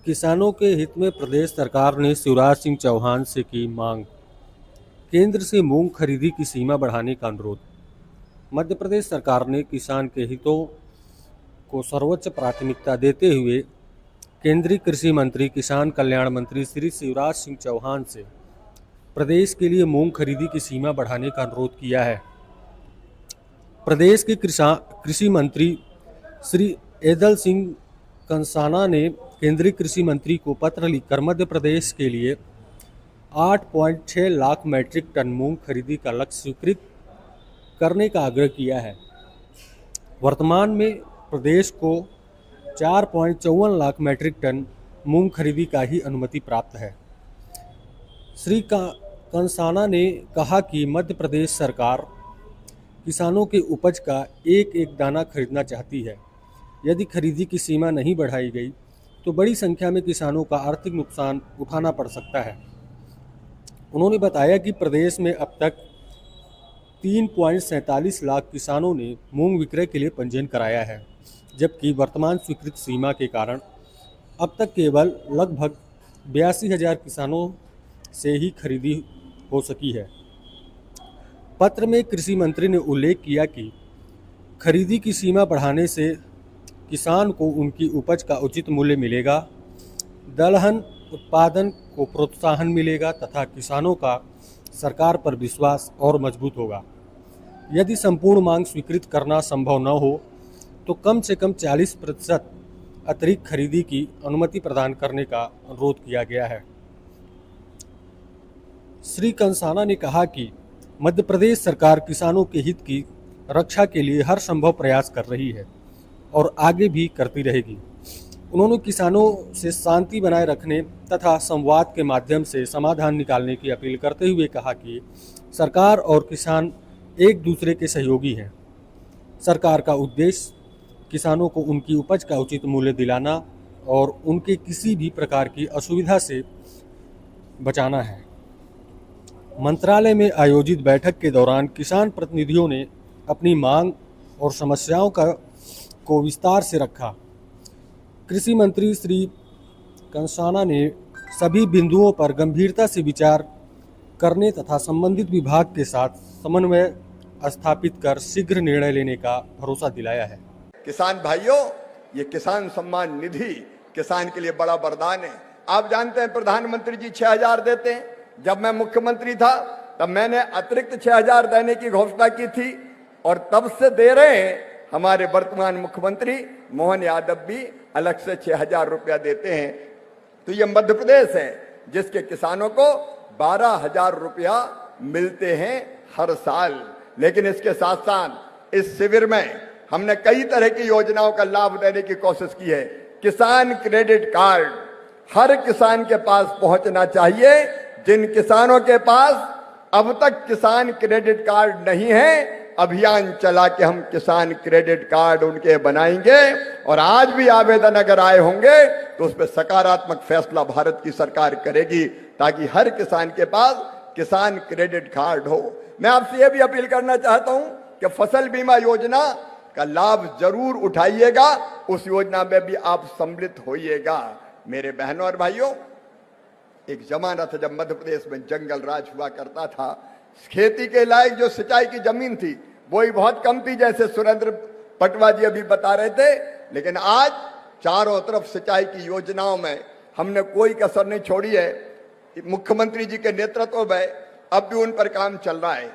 किसानों के हित में प्रदेश सरकार ने शिवराज सिंह चौहान से की मांग। केंद्र से मूंग खरीदी की सीमा बढ़ाने का अनुरोध। मध्य प्रदेश सरकार ने किसान के हितों को सर्वोच्च प्राथमिकता देते हुए केंद्रीय कृषि मंत्री किसान कल्याण मंत्री श्री शिवराज सिंह चौहान से प्रदेश के लिए मूंग खरीदी की सीमा बढ़ाने का अनुरोध किया है। प्रदेश के कृषि मंत्री श्री एदल सिंह कंसाना ने केंद्रीय कृषि मंत्री को पत्र लिखकर मध्य प्रदेश के लिए 8.6 लाख मैट्रिक टन मूंग खरीदी का लक्ष्य स्वीकृत करने का आग्रह किया है। वर्तमान में प्रदेश को 4.54 लाख मैट्रिक टन मूंग खरीदी का ही अनुमति प्राप्त है। श्री कंसाना ने कहा कि मध्य प्रदेश सरकार किसानों के उपज का एक एक दाना खरीदना चाहती है। यदि खरीदी की सीमा नहीं बढ़ाई गई तो बड़ी संख्या में किसानों का आर्थिक नुकसान उठाना पड़ सकता है। उन्होंने बताया कि प्रदेश में अब तक 3.47 लाख किसानों ने मूंग विक्रय के लिए पंजीयन कराया है, जबकि वर्तमान स्वीकृत सीमा के कारण अब तक केवल लगभग 82,000 किसानों से ही खरीदी हो सकी है। पत्र में कृषि मंत्री ने उल्लेख किया कि खरीदी की सीमा बढ़ाने से किसान को उनकी उपज का उचित मूल्य मिलेगा, दलहन उत्पादन को प्रोत्साहन मिलेगा तथा किसानों का सरकार पर विश्वास और मजबूत होगा। यदि संपूर्ण मांग स्वीकृत करना संभव न हो तो कम से कम 40% अतिरिक्त खरीदी की अनुमति प्रदान करने का अनुरोध किया गया है। श्री कंसाना ने कहा कि मध्य प्रदेश सरकार किसानों के हित की रक्षा के लिए हर संभव प्रयास कर रही है और आगे भी करती रहेगी। उन्होंने किसानों से शांति बनाए रखने तथा संवाद के माध्यम से समाधान निकालने की अपील करते हुए कहा कि सरकार और किसान एक दूसरे के सहयोगी हैं। सरकार का उद्देश्य किसानों को उनकी उपज का उचित मूल्य दिलाना और उनके किसी भी प्रकार की असुविधा से बचाना है। मंत्रालय में आयोजित बैठक के दौरान किसान प्रतिनिधियों ने अपनी मांग और समस्याओं को विस्तार से रखा। कृषि मंत्री श्री कंसाना ने सभी बिंदुओं पर गंभीरता से विचार करने तथा संबंधित विभाग के साथ समन्वय स्थापित कर शीघ्र निर्णय लेने का भरोसा दिलाया है। किसान भाइयों, ये किसान सम्मान निधि किसान के लिए बड़ा वरदान है। आप जानते हैं प्रधानमंत्री जी 6,000 देते हैं। जब मैं मुख्यमंत्री था तब मैंने अतिरिक्त 6,000 देने की घोषणा की थी और तब से दे रहे हैं। हमारे वर्तमान मुख्यमंत्री मोहन यादव भी अलग से 6,000 रुपया देते हैं। तो ये मध्य प्रदेश है जिसके किसानों को 12,000 रुपया मिलते हैं हर साल। लेकिन इसके साथ साथ इस शिविर में हमने कई तरह की योजनाओं का लाभ देने की कोशिश की है। किसान क्रेडिट कार्ड हर किसान के पास पहुंचना चाहिए। जिन किसानों के पास अब तक किसान क्रेडिट कार्ड नहीं है, अभियान चला के हम किसान क्रेडिट कार्ड उनके बनाएंगे और आज भी आवेदन अगर आए होंगे तो उस पर सकारात्मक फैसला भारत की सरकार करेगी ताकि हर किसान के पास किसान क्रेडिट कार्ड हो। मैं आपसे यह भी अपील करना चाहता हूं कि फसल बीमा योजना का लाभ जरूर उठाइएगा, उस योजना में भी आप सम्मिलित होइएगा। मेरे बहनों और भाइयों, एक जमाना था जब मध्य प्रदेश में जंगल राज हुआ करता था। खेती के लायक जो सिंचाई की जमीन थी वो ही बहुत कम थी, जैसे सुरेंद्र पटवा जी अभी बता रहे थे। लेकिन आज चारों तरफ सिंचाई की योजनाओं में हमने कोई कसर नहीं छोड़ी है। मुख्यमंत्री जी के नेतृत्व में अब भी उन पर काम चल रहा है।